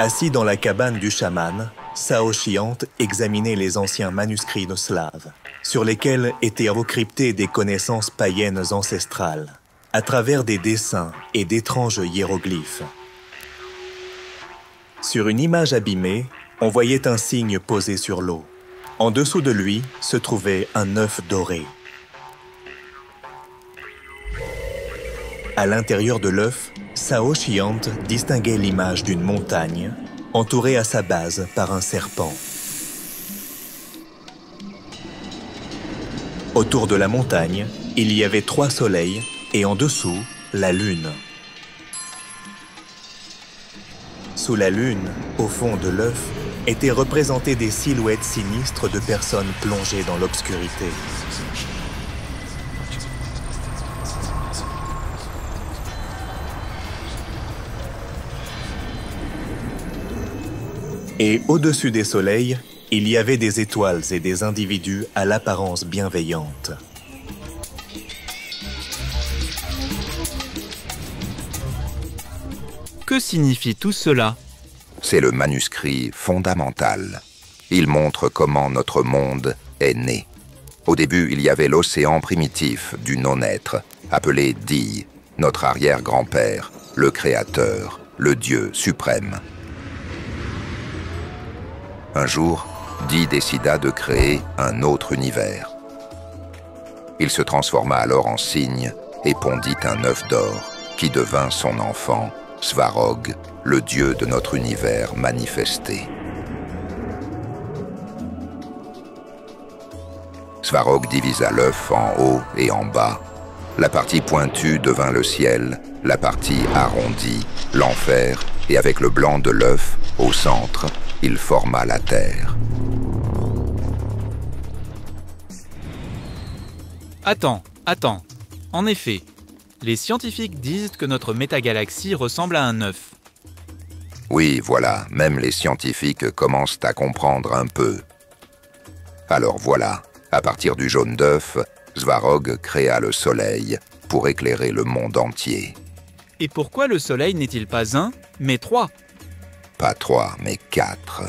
Assis dans la cabane du chaman, Saoshyant examinait les anciens manuscrits de slaves, sur lesquels étaient recryptées des connaissances païennes ancestrales, à travers des dessins et d'étranges hiéroglyphes. Sur une image abîmée, on voyait un cygne posé sur l'eau. En dessous de lui se trouvait un œuf doré. À l'intérieur de l'œuf, Saoshyant distinguait l'image d'une montagne, entourée à sa base par un serpent. Autour de la montagne, il y avait 3 soleils et en dessous, la lune. Sous la lune, au fond de l'œuf, étaient représentées des silhouettes sinistres de personnes plongées dans l'obscurité. Et au-dessus des soleils, il y avait des étoiles et des individus à l'apparence bienveillante. Que signifie tout cela? C'est le manuscrit fondamental. Il montre comment notre monde est né. Au début, il y avait l'océan primitif du non-être, appelé Di, notre arrière-grand-père, le créateur, le Dieu suprême. Un jour, Di décida de créer un autre univers. Il se transforma alors en cygne et pondit un œuf d'or qui devint son enfant, Svarog, le dieu de notre univers manifesté. Svarog divisa l'œuf en haut et en bas. La partie pointue devint le ciel, la partie arrondie, l'enfer, et avec le blanc de l'œuf, au centre, il forma la terre. Attends. En effet, les scientifiques disent que notre métagalaxie ressemble à un œuf. Oui, voilà, même les scientifiques commencent à comprendre un peu. Alors voilà, à partir du jaune d'œuf, Svarog créa le soleil pour éclairer le monde entier. Et pourquoi le soleil n'est-il pas 1, mais 3? Pas 3, mais 4.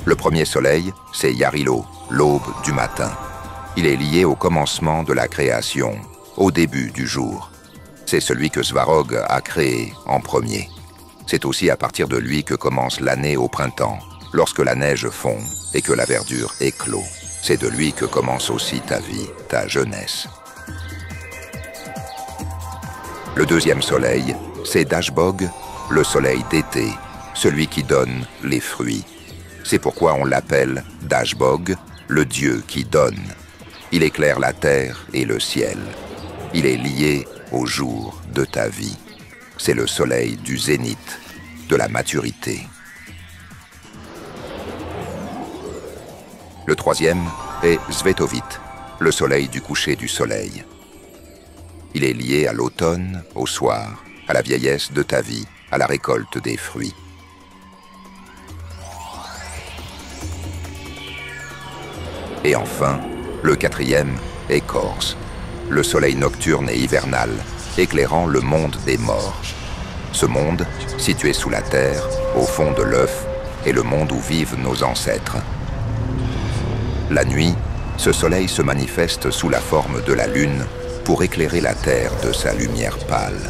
Le premier soleil, c'est Yarilo, l'aube du matin. Il est lié au commencement de la création, au début du jour. C'est celui que Svarog a créé en premier. C'est aussi à partir de lui que commence l'année au printemps, lorsque la neige fond et que la verdure éclot. C'est de lui que commence aussi ta vie, ta jeunesse. Le deuxième soleil, c'est Dashbog, le soleil d'été, celui qui donne les fruits. C'est pourquoi on l'appelle Dashbog, le dieu qui donne. Il éclaire la terre et le ciel. Il est lié au jour de ta vie. C'est le soleil du zénith, de la maturité. Le troisième est Svetovit, le soleil du coucher du soleil. Il est lié à l'automne, au soir, à la vieillesse de ta vie, à la récolte des fruits. Et enfin, le quatrième est Kors, le soleil nocturne et hivernal, éclairant le monde des morts. Ce monde, situé sous la terre, au fond de l'œuf, est le monde où vivent nos ancêtres. La nuit, ce soleil se manifeste sous la forme de la lune pour éclairer la terre de sa lumière pâle.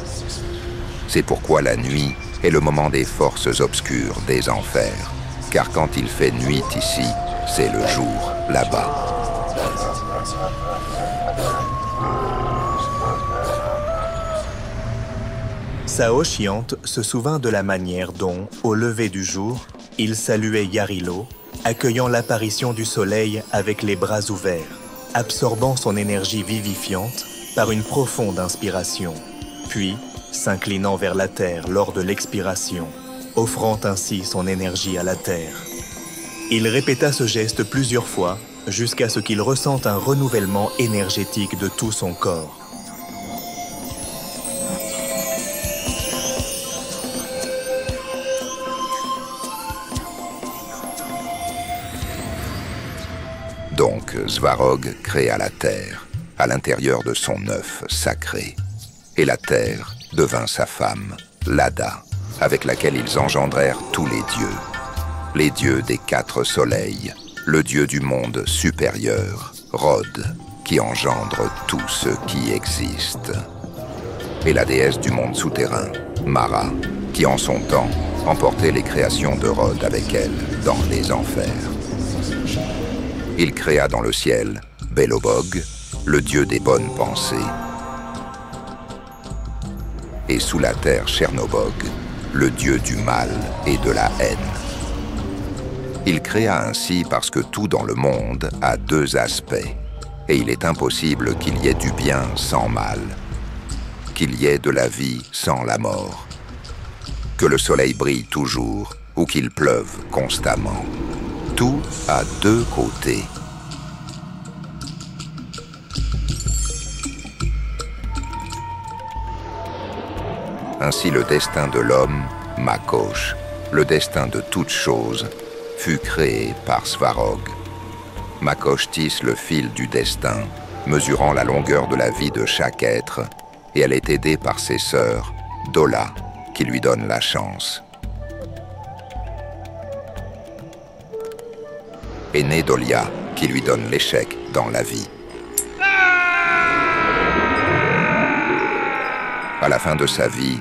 C'est pourquoi la nuit est le moment des forces obscures des enfers, car quand il fait nuit ici, c'est le jour là-bas. Saoshyant se souvint de la manière dont, au lever du jour, il saluait Yarilo, accueillant l'apparition du soleil avec les bras ouverts, absorbant son énergie vivifiante par une profonde inspiration, puis s'inclinant vers la terre lors de l'expiration, offrant ainsi son énergie à la terre. Il répéta ce geste plusieurs fois jusqu'à ce qu'il ressente un renouvellement énergétique de tout son corps. Donc Svarog créa la terre, à l'intérieur de son œuf sacré. Et la terre devint sa femme, l'Ada, avec laquelle ils engendrèrent tous les dieux des 4 soleils, le dieu du monde supérieur, Rod, qui engendre tout ce qui existe, et la déesse du monde souterrain, Mara, qui en son temps emportait les créations de Rod avec elle dans les enfers. Il créa dans le ciel Belobog, le dieu des bonnes pensées, et sous la terre Chernobog, le dieu du mal et de la haine. Il créa ainsi parce que tout dans le monde a 2 aspects, et il est impossible qu'il y ait du bien sans mal, qu'il y ait de la vie sans la mort, que le soleil brille toujours ou qu'il pleuve constamment. Tout a 2 côtés. Ainsi le destin de l'homme, Makosh, le destin de toute chose, fut créé par Svarog. Makosh tisse le fil du destin, mesurant la longueur de la vie de chaque être, et elle est aidée par ses sœurs, Dola, qui lui donne la chance, et Nedolia, qui lui donne l'échec dans la vie. À la fin de sa vie,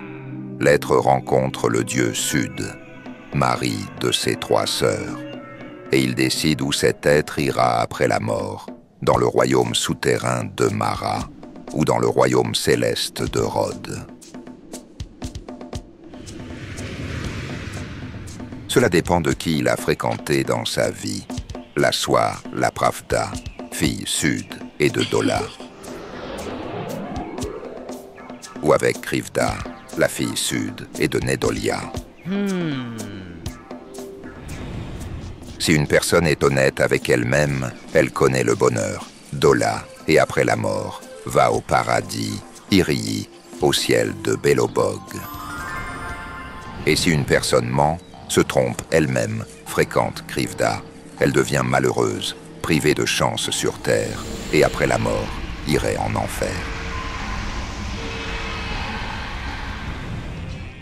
l'être rencontre le dieu Sud, mari de ses 3 sœurs, et il décide où cet être ira après la mort, dans le royaume souterrain de Mara, ou dans le royaume céleste de Rod. Cela dépend de qui il a fréquenté dans sa vie. La Soie, la Pravda, fille Sud et de Dola. Ou avec Krivda, la fille Sud et de Nedolia. Si une personne est honnête avec elle-même, elle connaît le bonheur, Dola, et après la mort, va au paradis, Irii, au ciel de Belobog. Et si une personne ment, se trompe elle-même, fréquente Krivda, elle devient malheureuse, privée de chance sur terre, et après la mort, irait en enfer.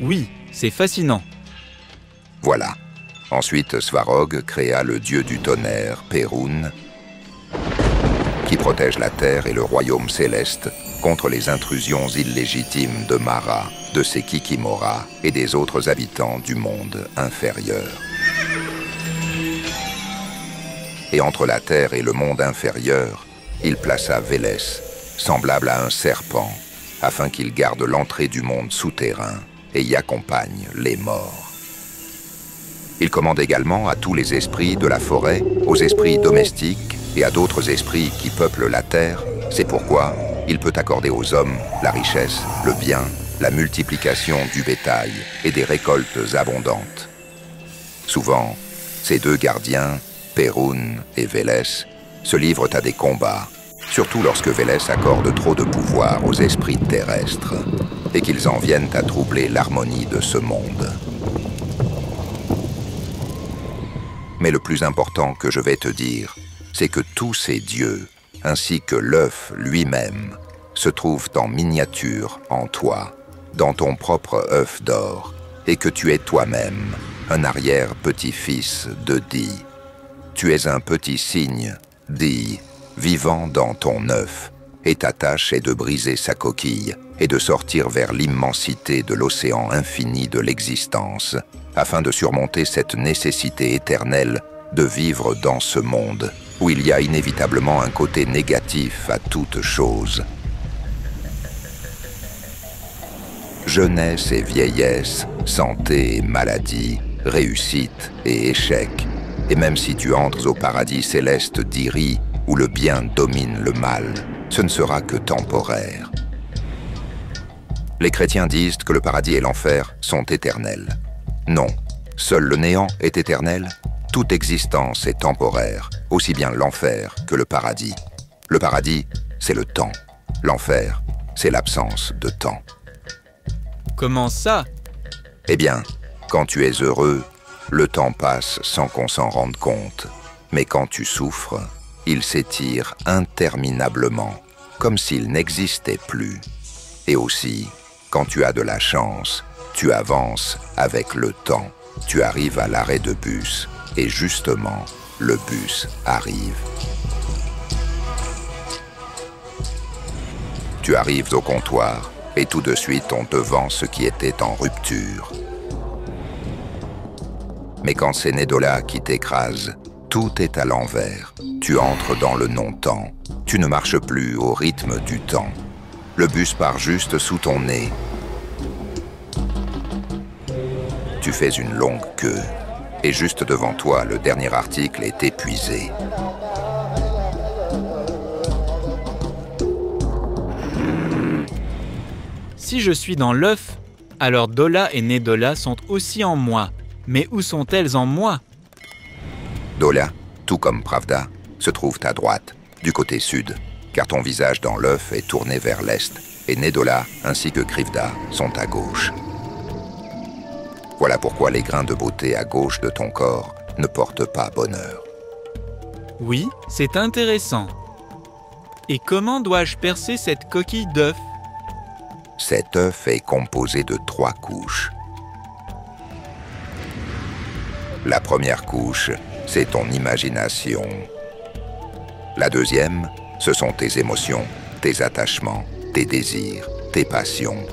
Oui, c'est fascinant. Voilà. Ensuite, Svarog créa le dieu du tonnerre, Perun, qui protège la terre et le royaume céleste contre les intrusions illégitimes de Mara, de ses Kikimora et des autres habitants du monde inférieur. Et entre la terre et le monde inférieur, il plaça Vélès, semblable à un serpent, afin qu'il garde l'entrée du monde souterrain et y accompagne les morts. Il commande également à tous les esprits de la forêt, aux esprits domestiques et à d'autres esprits qui peuplent la terre. C'est pourquoi il peut accorder aux hommes la richesse, le bien, la multiplication du bétail et des récoltes abondantes. Souvent, ces 2 gardiens, Perun et Vélès, se livrent à des combats, surtout lorsque Vélès accorde trop de pouvoir aux esprits terrestres et qu'ils en viennent à troubler l'harmonie de ce monde. Mais le plus important que je vais te dire, c'est que tous ces dieux, ainsi que l'œuf lui-même, se trouvent en miniature en toi, dans ton propre œuf d'or, et que tu es toi-même un arrière-petit-fils de Di. Tu es un petit cygne, Di, vivant dans ton œuf, et ta tâche est de briser sa coquille et de sortir vers l'immensité de l'océan infini de l'existence, afin de surmonter cette nécessité éternelle de vivre dans ce monde où il y a inévitablement un côté négatif à toute chose. Jeunesse et vieillesse, santé et maladie, réussite et échec. Et même si tu entres au paradis céleste d'Iri, où le bien domine le mal, ce ne sera que temporaire. Les chrétiens disent que le paradis et l'enfer sont éternels. Non, seul le néant est éternel. Toute existence est temporaire, aussi bien l'enfer que le paradis. Le paradis, c'est le temps. L'enfer, c'est l'absence de temps. Comment ça? Eh bien, quand tu es heureux, le temps passe sans qu'on s'en rende compte. Mais quand tu souffres, il s'étire interminablement, comme s'il n'existait plus. Et aussi, quand tu as de la chance, Tu avances avec le temps. Tu arrives à l'arrêt de bus. Et justement, le bus arrive. Tu arrives au comptoir et tout de suite on te vend ce qui était en rupture. Mais quand c'est Nedola qui t'écrase, tout est à l'envers. Tu entres dans le non-temps. Tu ne marches plus au rythme du temps. Le bus part juste sous ton nez. Tu fais une longue queue. Et juste devant toi, le dernier article est épuisé. Si je suis dans l'œuf, alors Dola et Nedola sont aussi en moi. Mais où sont-elles en moi? Dola, tout comme Pravda, se trouvent à droite, du côté sud, car ton visage dans l'œuf est tourné vers l'est, et Nedola ainsi que Krivda sont à gauche. Voilà pourquoi les grains de beauté à gauche de ton corps ne portent pas bonheur. Oui, c'est intéressant. Et comment dois-je percer cette coquille d'œuf? Cet œuf est composé de 3 couches. La première couche, c'est ton imagination. La deuxième, ce sont tes émotions, tes attachements, tes désirs, tes passions.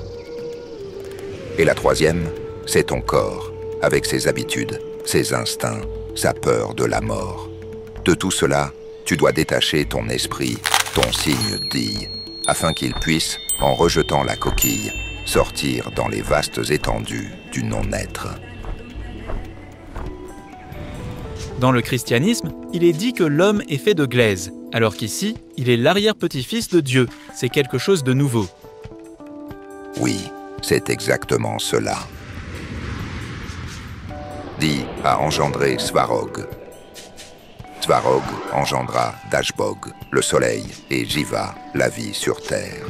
Et la troisième, c'est ton corps, avec ses habitudes, ses instincts, sa peur de la mort. De tout cela, tu dois détacher ton esprit, ton signe Di, afin qu'il puisse, en rejetant la coquille, sortir dans les vastes étendues du non-être. Dans le christianisme, il est dit que l'homme est fait de glaise, alors qu'ici, il est l'arrière-petit-fils de Dieu. C'est quelque chose de nouveau. Oui, c'est exactement cela. Di a engendré Svarog. Svarog engendra Dashbog, le soleil, et Jiva, la vie sur terre.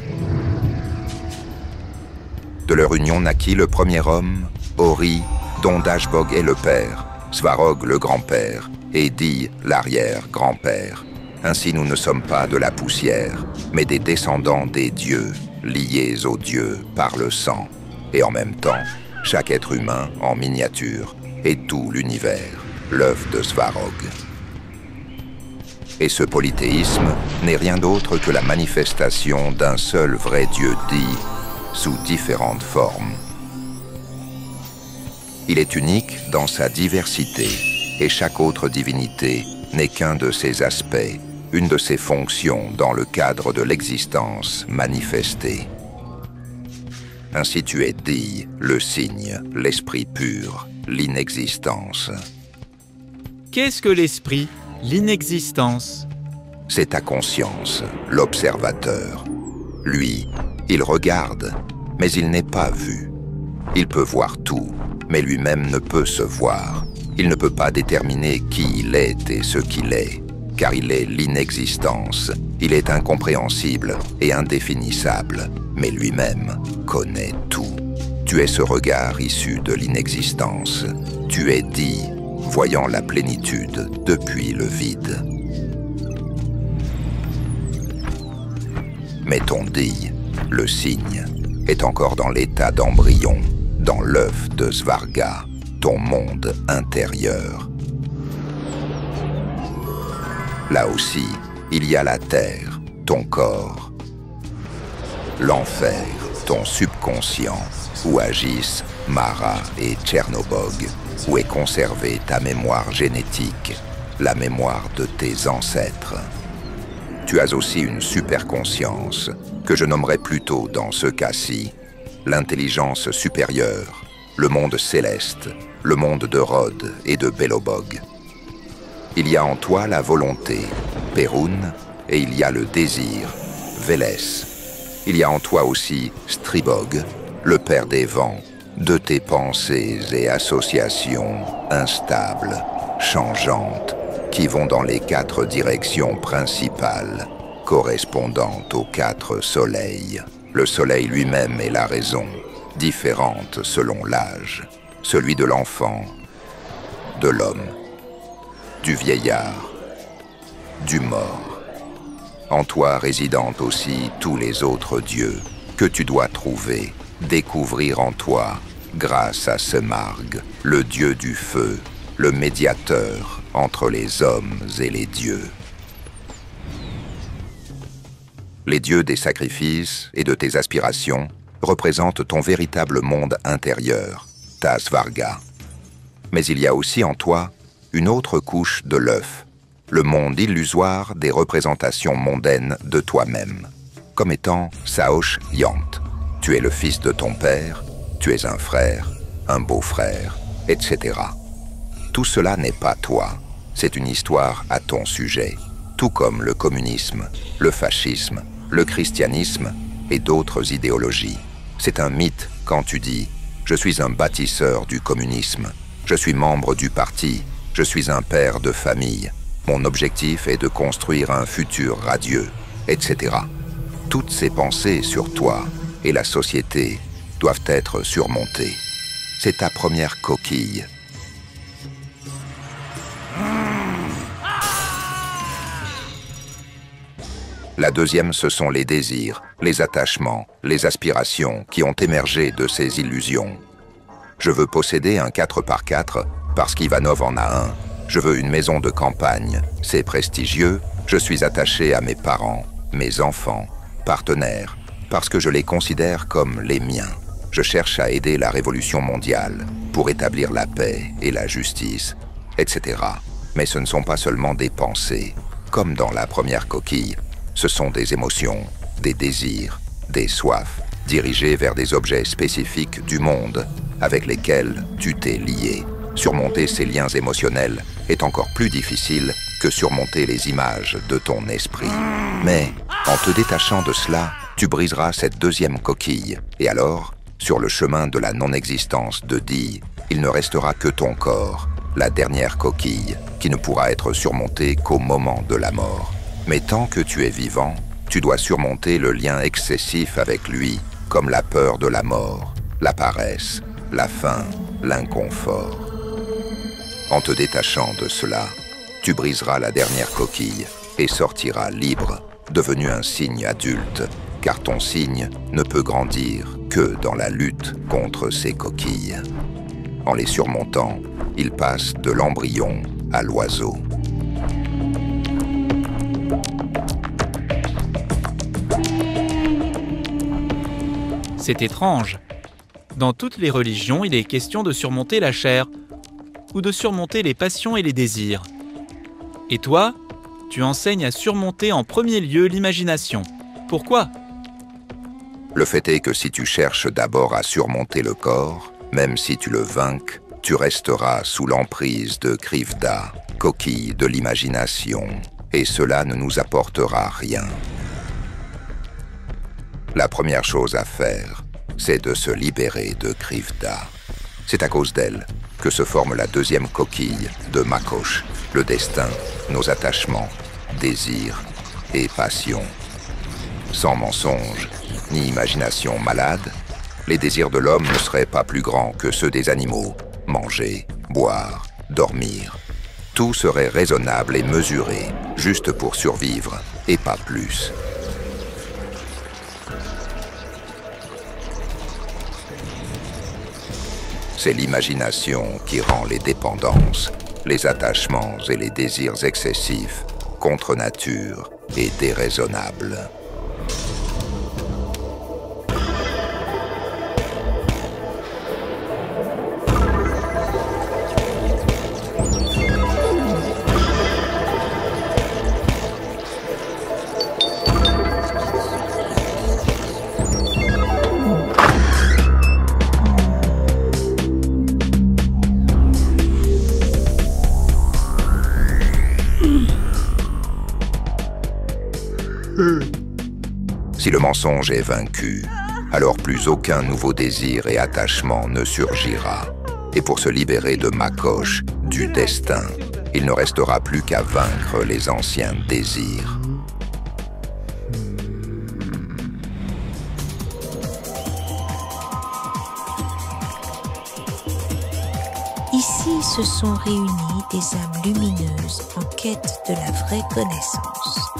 De leur union naquit le premier homme, Ori, dont Dashbog est le père, Svarog le grand-père, et Di l'arrière-grand-père. Ainsi nous ne sommes pas de la poussière, mais des descendants des dieux, liés aux dieux par le sang. Et en même temps, chaque être humain en miniature, et tout l'univers, l'œuf de Svarog. Et ce polythéisme n'est rien d'autre que la manifestation d'un seul vrai Dieu Di, sous différentes formes. Il est unique dans sa diversité, et chaque autre divinité n'est qu'un de ses aspects, une de ses fonctions dans le cadre de l'existence manifestée. Ainsi tu es Di, le signe, l'esprit pur, l'inexistence. Qu'est-ce que l'esprit, l'inexistence? C'est ta conscience, l'observateur. Lui, il regarde, mais il n'est pas vu. Il peut voir tout, mais lui-même ne peut se voir. Il ne peut pas déterminer qui il est et ce qu'il est, car il est l'inexistence. Il est incompréhensible et indéfinissable, mais lui-même connaît tout. Tu es ce regard issu de l'inexistence. Tu es Di, voyant la plénitude depuis le vide. Mais ton Di, le signe, est encore dans l'état d'embryon, dans l'œuf de Svarga, ton monde intérieur. Là aussi, il y a la terre, ton corps, l'enfer, ton subconscient, où agissent Mara et Tchernobog, où est conservée ta mémoire génétique, la mémoire de tes ancêtres. Tu as aussi une superconscience, que je nommerais plutôt dans ce cas-ci, l'intelligence supérieure, le monde céleste, le monde de Rod et de Belobog. Il y a en toi la volonté, Perun, et il y a le désir, Vélès. Il y a en toi aussi Stribog, le père des vents, de tes pensées et associations instables, changeantes, qui vont dans les 4 directions principales, correspondantes aux 4 soleils. Le soleil lui-même est la raison, différente selon l'âge, celui de l'enfant, de l'homme, du vieillard, du mort. En toi résident aussi tous les autres dieux que tu dois trouver, découvrir en toi, grâce à Semarg, le dieu du feu, le médiateur entre les hommes et les dieux. Les dieux des sacrifices et de tes aspirations représentent ton véritable monde intérieur, ta Svarga. Mais il y a aussi en toi une autre couche de l'œuf, le monde illusoire des représentations mondaines de toi-même, comme étant Saosh Yant. Tu es le fils de ton père, tu es un frère, un beau-frère, etc. Tout cela n'est pas toi, c'est une histoire à ton sujet, tout comme le communisme, le fascisme, le christianisme et d'autres idéologies. C'est un mythe quand tu dis « Je suis un bâtisseur du communisme, je suis membre du parti, je suis un père de famille, mon objectif est de construire un futur radieux, etc. » Toutes ces pensées sur toi et la société doivent être surmontées. C'est ta première coquille. La deuxième, ce sont les désirs, les attachements, les aspirations qui ont émergé de ces illusions. Je veux posséder un 4x4 parce qu'Ivanov en a un. Je veux une maison de campagne, c'est prestigieux. Je suis attaché à mes parents, mes enfants, partenaires, parce que je les considère comme les miens. Je cherche à aider la révolution mondiale pour établir la paix et la justice, etc. Mais ce ne sont pas seulement des pensées. Comme dans la première coquille, ce sont des émotions, des désirs, des soifs, dirigés vers des objets spécifiques du monde avec lesquels tu t'es lié. Surmonter ces liens émotionnels est encore plus difficile que surmonter les images de ton esprit. Mais, en te détachant de cela, tu briseras cette deuxième coquille. Et alors, sur le chemin de la non-existence de Di, il ne restera que ton corps, la dernière coquille, qui ne pourra être surmontée qu'au moment de la mort. Mais tant que tu es vivant, tu dois surmonter le lien excessif avec lui, comme la peur de la mort, la paresse, la faim, l'inconfort. En te détachant de cela, tu briseras la dernière coquille et sortiras libre, devenu un cygne adulte, car ton cygne ne peut grandir que dans la lutte contre ces coquilles. En les surmontant, il passe de l'embryon à l'oiseau. C'est étrange. Dans toutes les religions, il est question de surmonter la chair, ou de surmonter les passions et les désirs. Et toi, tu enseignes à surmonter en premier lieu l'imagination. Pourquoi ? Le fait est que si tu cherches d'abord à surmonter le corps, même si tu le vainques, tu resteras sous l'emprise de Krivda, coquille de l'imagination, et cela ne nous apportera rien. La première chose à faire, c'est de se libérer de Krivda. C'est à cause d'elle que se forme la deuxième coquille de Makosh, le destin, nos attachements, désirs et passions. Sans mensonge, ni imagination malade, les désirs de l'homme ne seraient pas plus grands que ceux des animaux. Manger, boire, dormir. Tout serait raisonnable et mesuré, juste pour survivre, et pas plus. C'est l'imagination qui rend les dépendances, les attachements et les désirs excessifs contre nature et déraisonnables. Si le mensonge est vaincu, alors plus aucun nouveau désir et attachement ne surgira. Et pour se libérer de Makosh, du destin, il ne restera plus qu'à vaincre les anciens désirs. Ici se sont réunies des âmes lumineuses en quête de la vraie connaissance.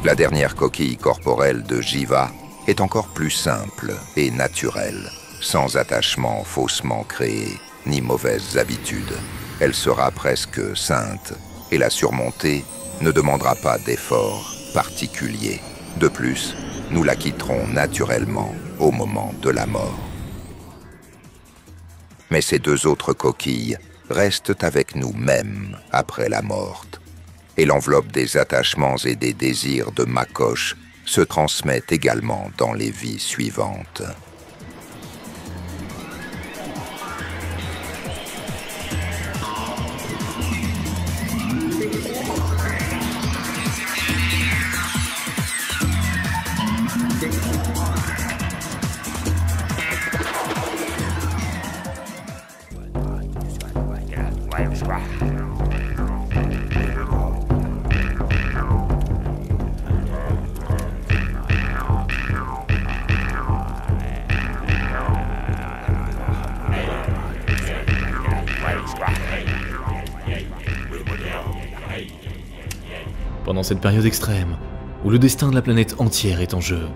La dernière coquille corporelle de Jiva est encore plus simple et naturelle. sans attachement faussement créé, ni mauvaises habitudes. Elle sera presque sainte, et la surmonter ne demandera pas d'effort particulier. De plus, nous la quitterons naturellement au moment de la mort. Mais ces deux autres coquilles restent avec nous même après la mort. Et l'enveloppe des attachements et des désirs de Makosh se transmet également dans les vies suivantes. Pendant cette période extrême, où le destin de la planète entière est en jeu,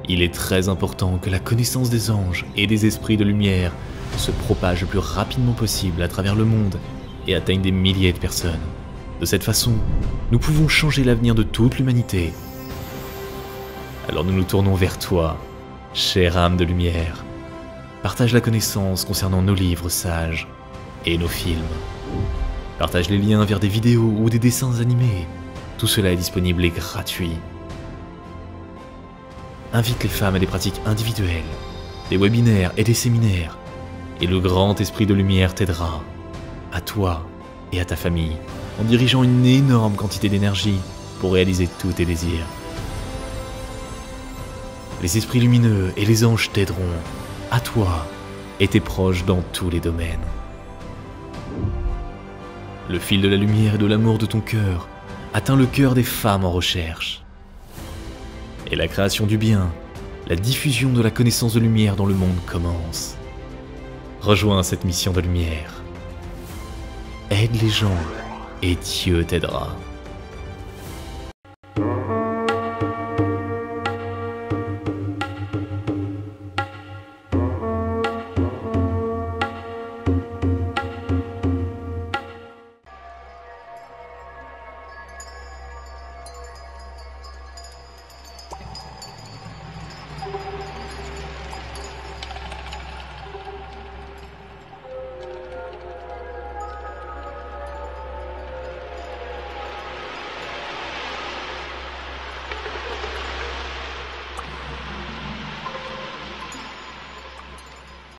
il est très important que la connaissance des anges et des esprits de lumière se propage le plus rapidement possible à travers le monde et atteigne des milliers de personnes. De cette façon, nous pouvons changer l'avenir de toute l'humanité. Alors nous nous tournons vers toi, chère âme de lumière. Partage la connaissance concernant nos livres sages et nos films. Partage les liens vers des vidéos ou des dessins animés. Tout cela est disponible et gratuit. Invite les femmes à des pratiques individuelles, des webinaires et des séminaires, et le grand esprit de lumière t'aidera, à toi et à ta famille, en dirigeant une énorme quantité d'énergie pour réaliser tous tes désirs. Les esprits lumineux et les anges t'aideront, à toi et tes proches dans tous les domaines. Le fil de la lumière et de l'amour de ton cœur atteint le cœur des femmes en recherche. Et la création du bien, la diffusion de la connaissance de lumière dans le monde commence. Rejoins cette mission de lumière. Aide les gens et Dieu t'aidera.